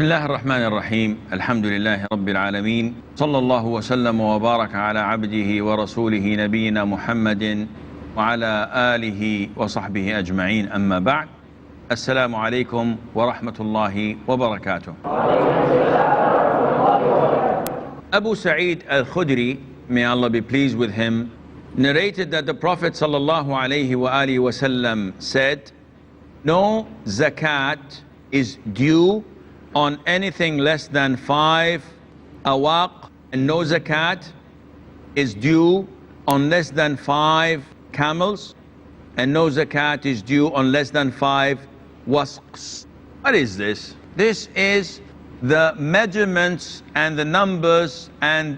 الله الرحمن الرحيم الحمد لله رب العالمين صلى الله وسلم وبارك على عبده ورسوله نبينا محمد وعلى آله وصحبه أجمعين أما بعد السلام عليكم ورحمة الله وبركاته. Abu Sa'id al-Khudri, may Allah be pleased with him, narrated that the Prophet sallallahu alaihi wasallam said, no zakat is due on anything less than 5 awaq, and no zakat is due on less than 5 camels, and no zakat is due on less than 5 wasqs. What is this? This is the measurements and the numbers and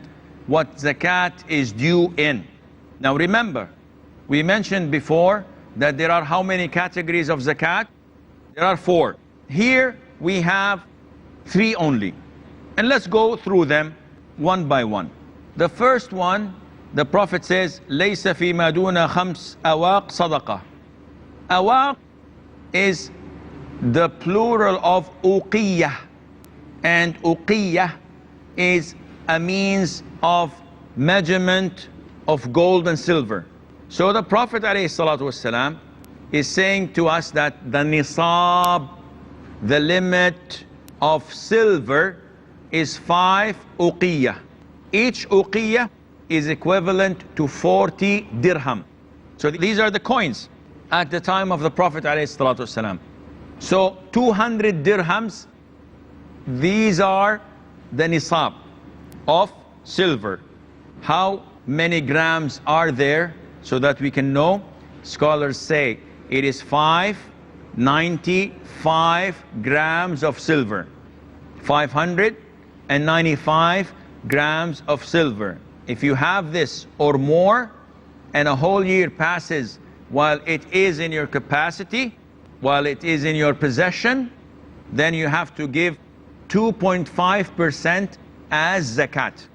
what zakat is due in. Now remember, we mentioned before that there are how many categories of zakat? There are 4. Here we have 3 only. And let's go through them one by one. The first one, the Prophet says, لَيْسَ فِي مَا دُونَ خَمْسِ أَوَاقٍ صَدَقَةٍ. Awaq is the plural of uqiyah. And uqiyah is a means of measurement of gold and silver. So the Prophet ﷺ is saying to us that the nisab, the limit of silver, is 5 uqiyah. Each uqiyah is equivalent to 40 dirham. So these are the coins at the time of the Prophet ﷺ. So 200 dirhams, these are the nisab of silver. How many grams are there so that we can know? Scholars say it is 595 grams of silver. 595 grams of silver. If you have this or more and a whole year passes while it is in your capacity, while it is in your possession, then you have to give 2.5% as zakat.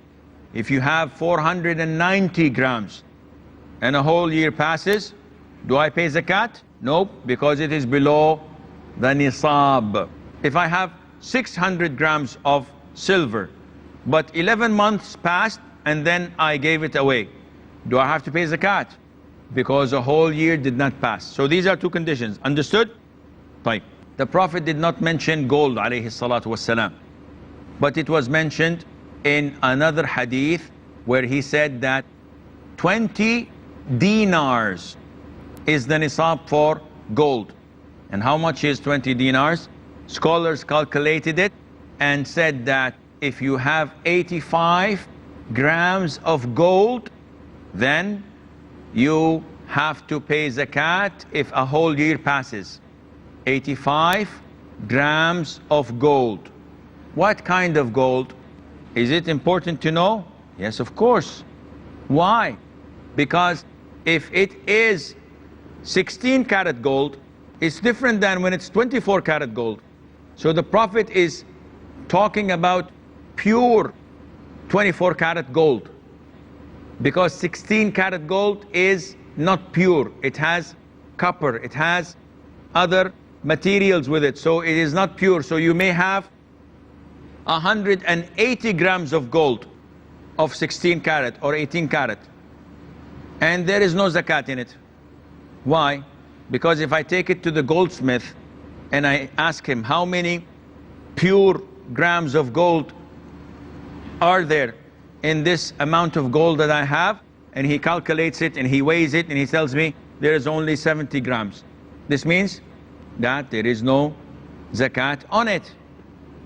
If you have 490 grams and a whole year passes, do I pay zakat? No, because it is below the nisab. If I have 600 grams of silver, but 11 months passed and then I gave it away, do I have to pay zakat? Because a whole year did not pass. So these are 2 conditions. Understood? Right. The Prophet did not mention gold alayhi salatu wassalam, but it was mentioned in another hadith where he said that 20 dinars is the nisab for gold. And how much is 20 dinars? Scholars calculated it and said that if you have 85 grams of gold, then you have to pay zakat if a whole year passes. 85 grams of gold. What kind of gold? Is it important to know? Yes, of course. Why? Because if it is 16 karat gold, it's different than when it's 24 karat gold. So the Prophet is talking about pure 24 karat gold, because 16 karat gold is not pure. It has copper, it has other materials with it, so it is not pure. So you may have 180 grams of gold of 16 karat or 18 karat, and there is no zakat in it. Why? Because if I take it to the goldsmith and I ask him how many pure grams of gold are there in this amount of gold that I have, and he calculates it and he weighs it and he tells me there is only 70 grams. This means that there is no zakat on it.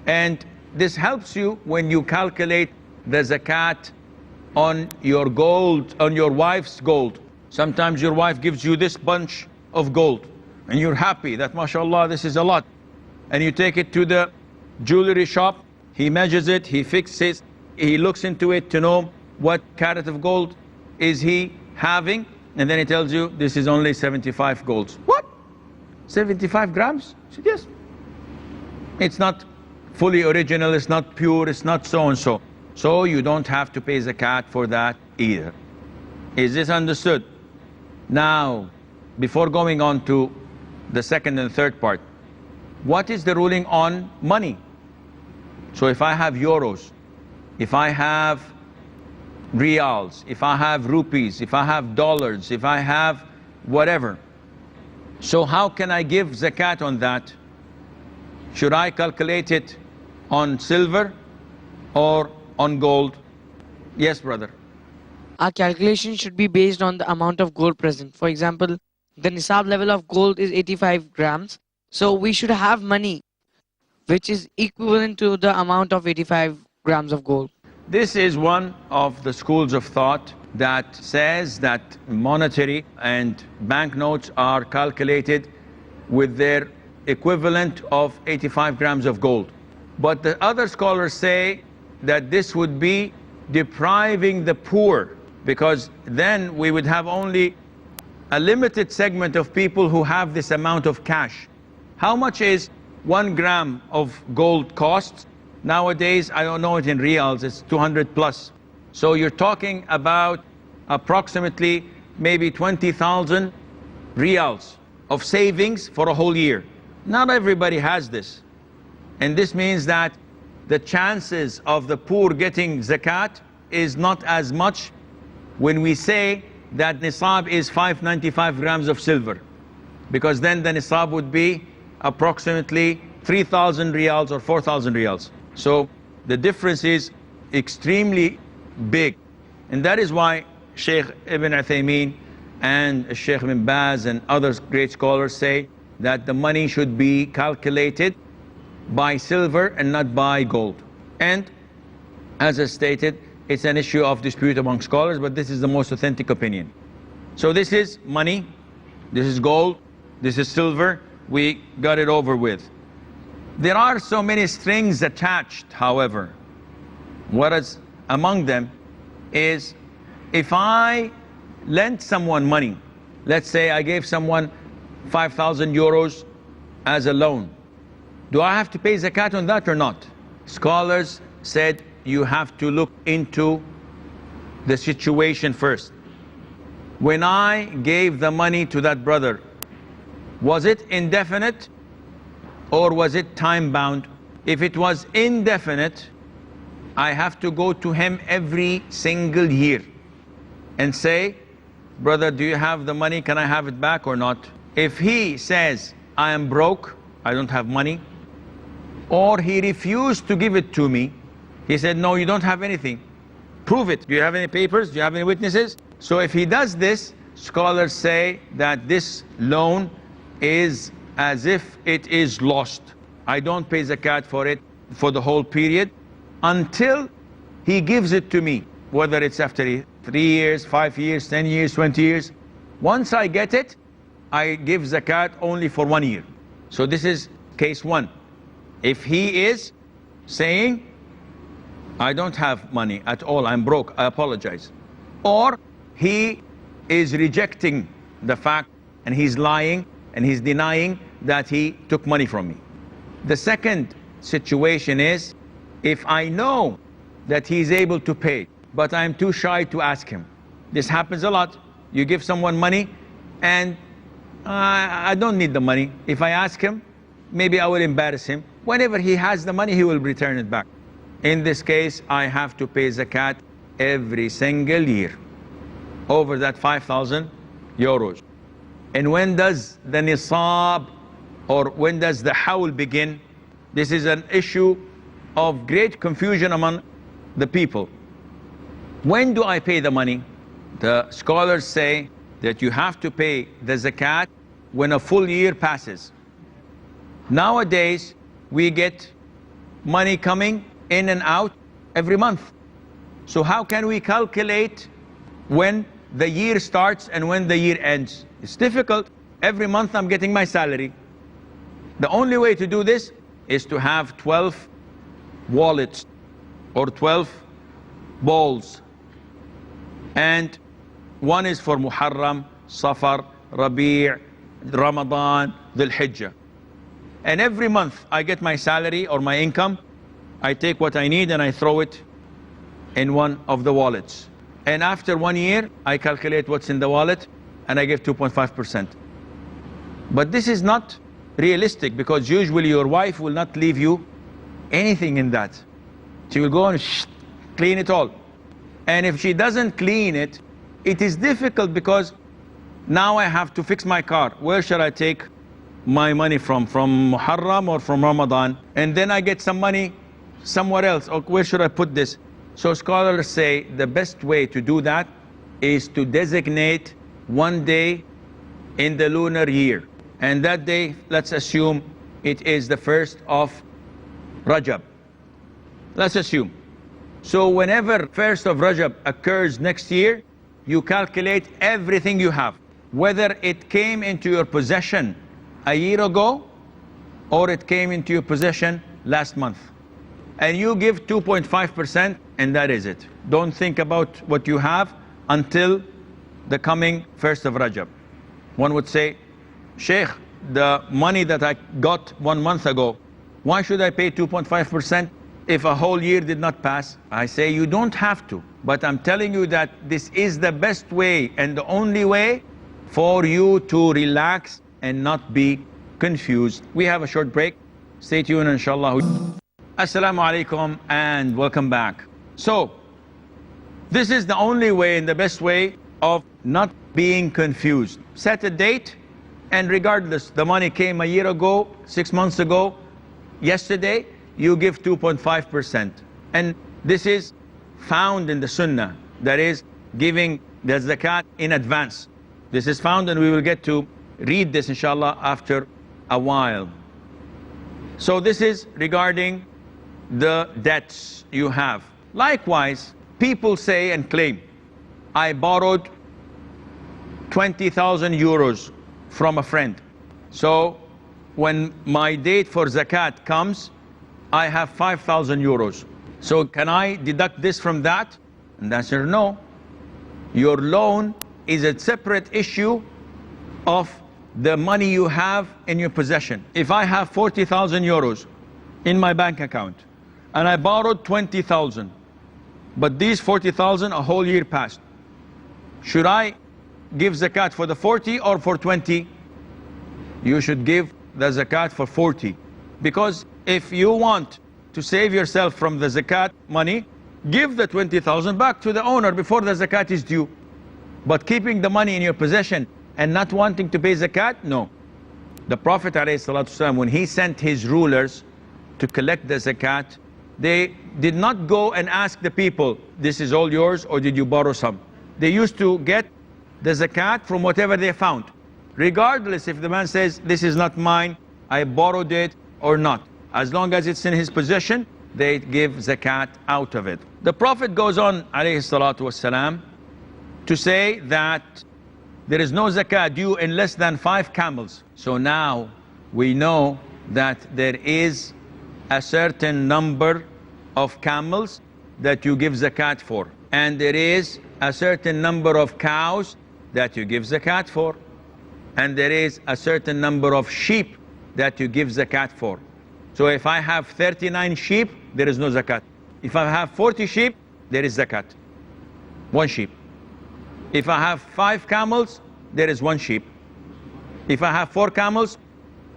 And this helps you when you calculate the zakat on your gold, on your wife's gold. Sometimes your wife gives you this bunch of gold and you're happy that mashallah this is a lot, and you take it to the jewelry shop, he measures it, he fixes, he looks into it to know what carat of gold is he having, and then he tells you this is only 75 golds. What? 75 grams? I said, yes. It's not fully original, it's not pure, it's not so and so. So you don't have to pay zakat for that either. Is this understood? Now, before going on to the second and third part, what is the ruling on money? So if I have euros, if I have reals, if I have rupees, if I have dollars, if I have whatever, so how can I give zakat on that? Should I calculate it on silver or on gold? Yes, brother. Our calculation should be based on the amount of gold present. For example, the nisab level of gold is 85 grams. So we should have money which is equivalent to the amount of 85 grams of gold. This is one of the schools of thought that says that monetary and banknotes are calculated with their equivalent of 85 grams of gold. But the other scholars say that this would be depriving the poor, because then we would have only a limited segment of people who have this amount of cash. How much is 1 gram of gold cost? Nowadays, I don't know it in reals, it's 200 plus. So you're talking about approximately maybe 20,000 reals of savings for a whole year. Not everybody has this. And this means that the chances of the poor getting zakat is not as much when we say that nisab is 595 grams of silver, because then the nisab would be approximately 3,000 riyals or 4,000 riyals. So the difference is extremely big. And that is why Sheikh Ibn Uthaymeen and Sheikh Ibn Baz and other great scholars say that the money should be calculated by silver and not by gold. And as I stated, it's an issue of dispute among scholars, but this is the most authentic opinion. So this is money, this is gold, this is silver, we got it over with. There are so many strings attached, however. What is among them is, if I lent someone money, let's say I gave someone 5,000 euros as a loan, do I have to pay zakat on that or not? Scholars said you have to look into the situation first. When I gave the money to that brother, was it indefinite or was it time bound? If it was indefinite, I have to go to him every single year and say, brother, do you have the money? Can I have it back or not? If he says, I am broke, I don't have money, or he refused to give it to me, he said, no, you don't have anything, prove it. Do you have any papers? Do you have any witnesses? So if he does this, scholars say that this loan is as if it is lost. I don't pay zakat for it for the whole period until he gives it to me, whether it's after 3 years, 5 years, 10 years, 20 years. Once I get it, I give zakat only for 1 year. So this is case one. If he is saying, I don't have money at all, I'm broke, I apologize, or he is rejecting the fact and he's lying and he's denying that he took money from me. The second situation is, if I know that he's able to pay, but I'm too shy to ask him. This happens a lot. You give someone money and I don't need the money. If I ask him, maybe I will embarrass him. Whenever he has the money, he will return it back. In this case, I have to pay zakat every single year over that 5,000 euros. And when does the nisab, or when does the hawl begin? This is an issue of great confusion among the people. When do I pay the money? The scholars say that you have to pay the zakat when a full year passes. Nowadays, we get money coming in and out every month. So how can we calculate when the year starts and when the year ends? It's difficult. Every month I'm getting my salary. The only way to do this is to have 12 wallets or 12 bowls. And one is for Muharram, Safar, Rabi', Ramadan, Dhul Hijjah. And every month I get my salary or my income, I take what I need and I throw it in one of the wallets. And after 1 year, I calculate what's in the wallet and I give 2.5%. But this is not realistic, because usually your wife will not leave you anything in that. She will go and clean it all. And if she doesn't clean it, it is difficult because now I have to fix my car. Where should I take my money from? From Muharram or from Ramadan? And then I get some money somewhere else. Or where should I put this? So scholars say the best way to do that is to designate one day in the lunar year. And that day, let's assume it is the 1st of Rajab. Let's assume. So whenever 1st of Rajab occurs next year, you calculate everything you have, whether it came into your possession a year ago or it came into your possession last month. And you give 2.5%, and that is it. Don't think about what you have until the coming 1st of Rajab. One would say, Sheikh, the money that I got 1 month ago, why should I pay 2.5% if a whole year did not pass? I say you don't have to, but I'm telling you that this is the best way and the only way for you to relax and not be confused. We have a short break. Stay tuned, inshallah. Assalamu alaikum and welcome back. So, this is the only way and the best way of not being confused. Set a date, and regardless, the money came a year ago, 6 months ago, yesterday, you give 2.5%. And this is found in the Sunnah, that is giving the zakat in advance. This is found, and we will get to read this inshallah after a while. So this is regarding the debts you have. Likewise, people say and claim, I borrowed 20,000 euros from a friend. So when my date for zakat comes, I have 5,000 euros. So can I deduct this from that? And the answer, no. Your loan is a separate issue of the money you have in your possession. If I have 40,000 euros in my bank account and I borrowed 20,000, but these 40,000 a whole year passed, should I give zakat for the 40 or for 20? You should give the zakat for 40. Because if you want to save yourself from the zakat money, give the 20,000 back to the owner before the zakat is due. But keeping the money in your possession and not wanting to pay zakat, no. The Prophet ﷺ, when he sent his rulers to collect the zakat, they did not go and ask the people, this is all yours or did you borrow some? They used to get the zakat from whatever they found, regardless if the man says, this is not mine, I borrowed it or not. As long as it's in his possession, they give zakat out of it. The Prophet goes on, alayhi salatu wasalam, to say that there is no zakat due in less than 5 camels. So now we know that there is a certain number of camels that you give zakat for, and there is a certain number of cows that you give zakat for, and there is a certain number of sheep that you give zakat for. So if I have 39 sheep, there is no zakat. If I have 40 sheep, there is zakat. 1 sheep. If I have 5 camels, there is 1 sheep. If I have 4 camels,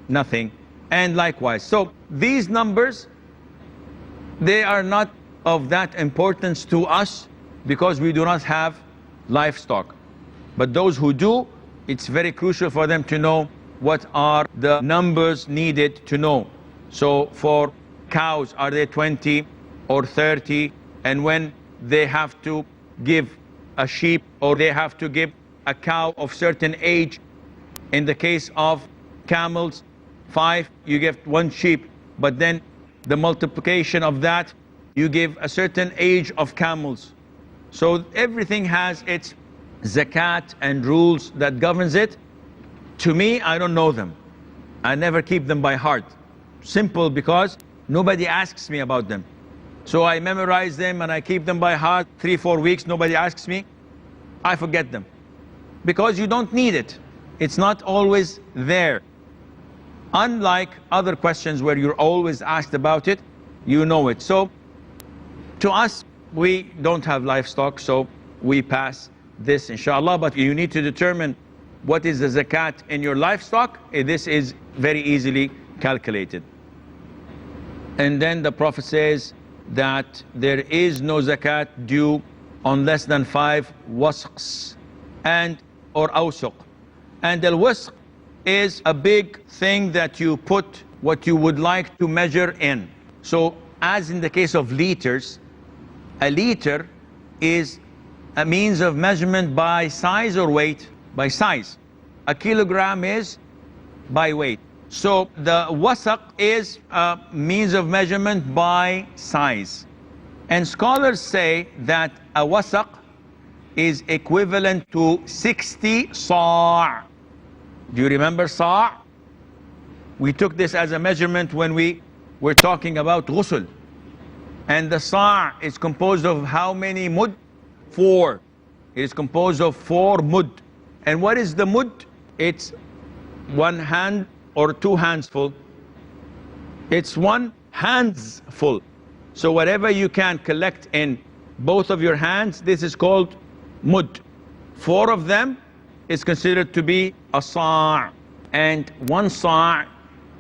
nothing. And likewise. So these numbers, they are not of that importance to us because we do not have livestock. But those who do, it's very crucial for them to know what are the numbers needed to know. So for cows, are they 20 or 30? And when they have to give a sheep or they have to give a cow of certain age, in the case of camels, 5, you give 1 sheep, but then the multiplication of that, you give a certain age of camels. So everything has its zakat and rules that governs it. To me, I don't know them. I never keep them by heart. Simple, because nobody asks me about them. So I memorize them and I keep them by heart 3-4 weeks, nobody asks me, I forget them. Because you don't need it. It's not always there. Unlike other questions where you're always asked about it, you know it. So to us, we don't have livestock, so we pass this inshallah, but you need to determine what is the zakat in your livestock. This is very easily calculated. And then the Prophet says that there is no zakat due on less than 5 wasqs or awsuq. And al-wasq is a big thing that you put what you would like to measure in. So as in the case of liters, a liter is a means of measurement by size or weight? By size. A kilogram is by weight. So the wasaq is a means of measurement by size. And scholars say that a wasaq is equivalent to 60 sa'. Do you remember sa'? We took this as a measurement when we were talking about ghusl. And the sa' is composed of how many mud? 4. It is composed of 4 mud. And what is the mud? It's 1 hand or 2 hands full. It's 1 hands full. So whatever you can collect in both of your hands, this is called mud. 4 of them is considered to be a sa'. And 1 sa'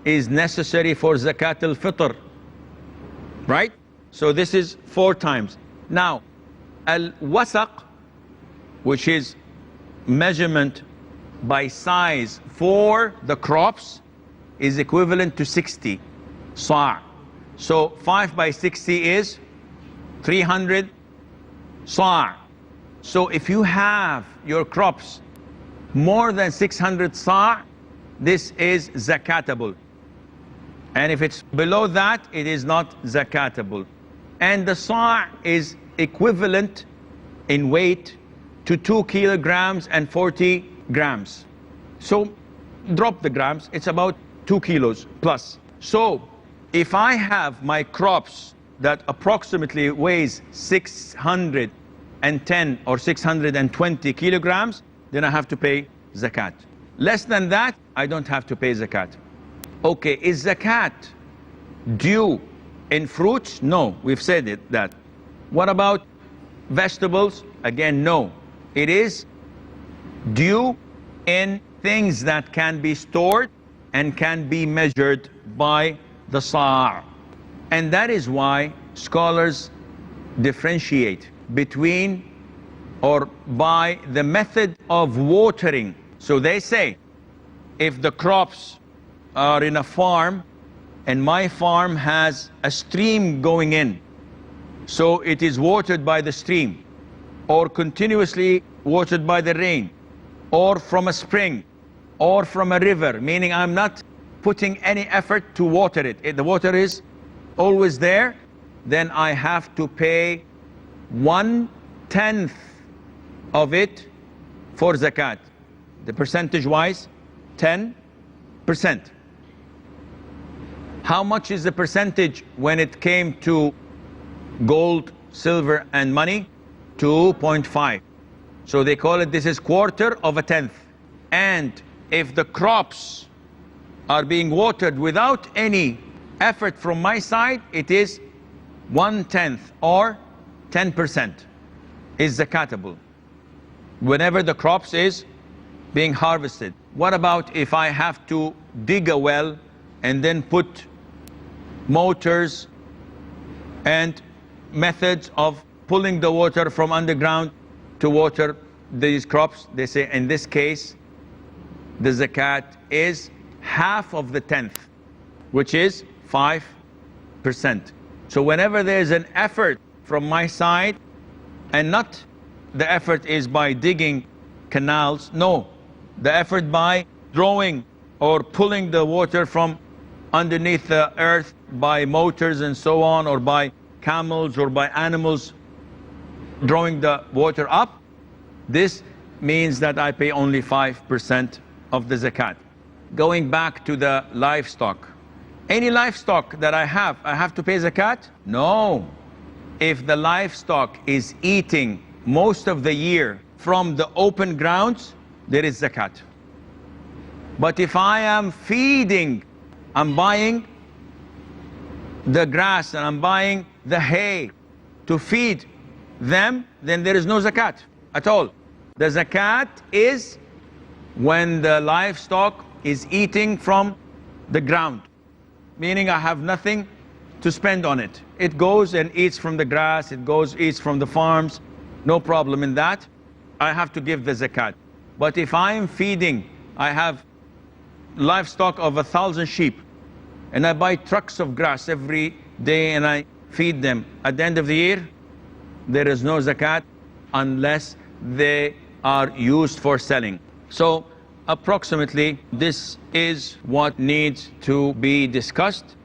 is necessary for Zakat al-Fitr. Right? So this is 4 times. Now, al-wasaq, which is measurement by size for the crops, is equivalent to 60 sa'. So 5 by 60 is 300 sa'. So if you have your crops more than 600 sa', this is zakatable. And if it's below that, it is not zakatable. And the sa' is equivalent in weight to 2 kilograms and 40 grams. So drop the grams, it's about 2 kilos plus. So if I have my crops that approximately weighs 610 or 620 kilograms, then I have to pay zakat. Less than that, I don't have to pay zakat. Okay, is zakat due in fruits? No, we've said that. What about vegetables? Again, no. It is due in things that can be stored and can be measured by the sa'. And that is why scholars differentiate between or by the method of watering. So they say, if the crops are in a farm and my farm has a stream going in, so it is watered by the stream, or continuously watered by the rain, or from a spring, or from a river, meaning I'm not putting any effort to water it. If the water is always there, then I have to pay 1/10 of it for zakat. The percentage wise, 10%. How much is the percentage when it came to gold, silver and money? 2.5. So they call it, this is 1/4. And if the crops are being watered without any effort from my side, it is 1/10 or 10% is zakatable whenever the crops is being harvested. What about if I have to dig a well and then put motors and methods of pulling the water from underground to water these crops? They say in this case the zakat is half of the 10th, which is 5%. So whenever there's an effort from my side, and not the effort is by digging canals, no, the effort by drawing or pulling the water from underneath the earth by motors and so on, or by camels or by animals drawing the water up, this means that I pay only 5% of the zakat. Going back to the livestock, any livestock that I have to pay zakat? No. If the livestock is eating most of the year from the open grounds, there is zakat. But if I am feeding, I'm buying the grass and I'm buying the hay to feed them, then there is no zakat at all. The zakat is when the livestock is eating from the ground, meaning I have nothing to spend on it. It goes and eats from the grass, it goes, eats from the farms, no problem in that. I have to give the zakat. But if I am feeding, I have livestock of 1,000 sheep, and I buy trucks of grass every day and I feed them. At the end of the year, there is no zakat unless they are used for selling. So approximately this is what needs to be discussed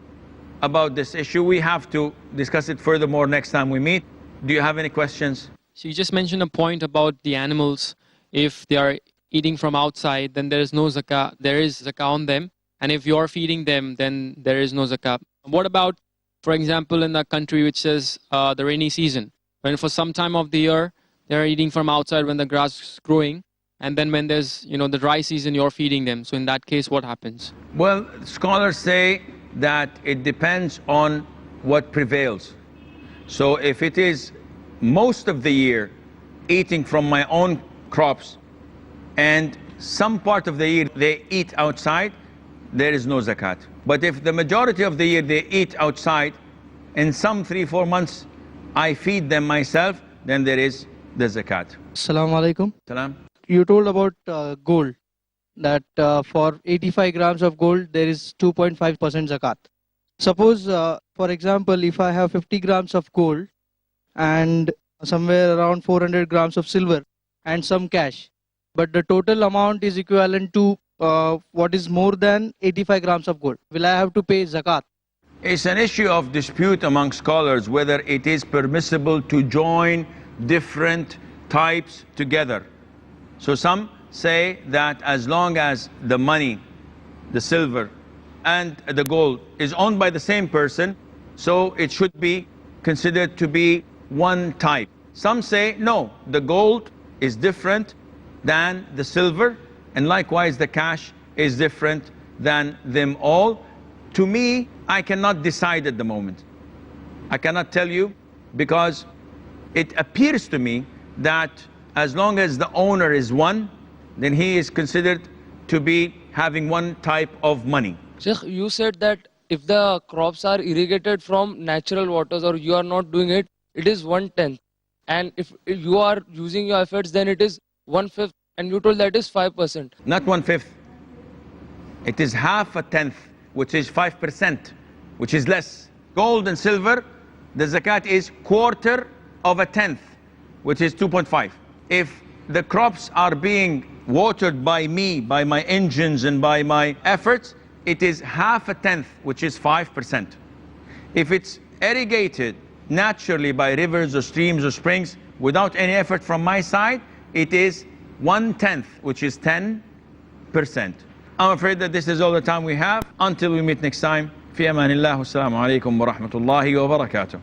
about this issue. We have to discuss it furthermore next time we meet. Do you have any questions? So you just mentioned a point about the animals. If they are eating from outside, then there is no zakah. There is zakah on them. And if you're feeding them, then there is no zakah. What about, for example, in a country which says the rainy season, when for some time of the year, they're eating from outside when the grass is growing, and then when there's, the dry season, you're feeding them. So in that case, what happens? Well, scholars say that it depends on what prevails. So if it is most of the year eating from my own crops, and some part of the year they eat outside, there is no zakat. But if the majority of the year they eat outside, and some 3-4 months I feed them myself, then there is the zakat. Assalamu alaikum. Salam. You told about gold, that for 85 grams of gold there is 2.5% zakat. Suppose, for example, if I have 50 grams of gold and somewhere around 400 grams of silver and some cash, but the total amount is equivalent to what is more than 85 grams of gold, will I have to pay zakat? It's an issue of dispute among scholars whether it is permissible to join different types together. So some say that as long as the money, the silver and the gold is owned by the same person, so it should be considered to be one type. Some say no, the gold is different than the silver, and likewise the cash is different than them all. To me, I cannot decide at the moment. I cannot tell you, because it appears to me that as long as the owner is one, then he is considered to be having one type of money. Sheikh, you said that if the crops are irrigated from natural waters or you are not doing it, it is 1/10. And if you are using your efforts, then it is 1/5. And you told that is 5%. Not 1/5. It is half a tenth, which is 5%, which is less. Gold and silver, the zakat is quarter of a tenth, which is 2.5. If the crops are being watered by me, by my engines and by my efforts, it is half a tenth, which is 5%. If it's irrigated naturally by rivers or streams or springs without any effort from my side, it is 1/10, which is 10%. I'm afraid that this is all the time we have. Until we meet next time, fi amanillah, wassalamu alaikum wa rahmatullahi wa barakatuh.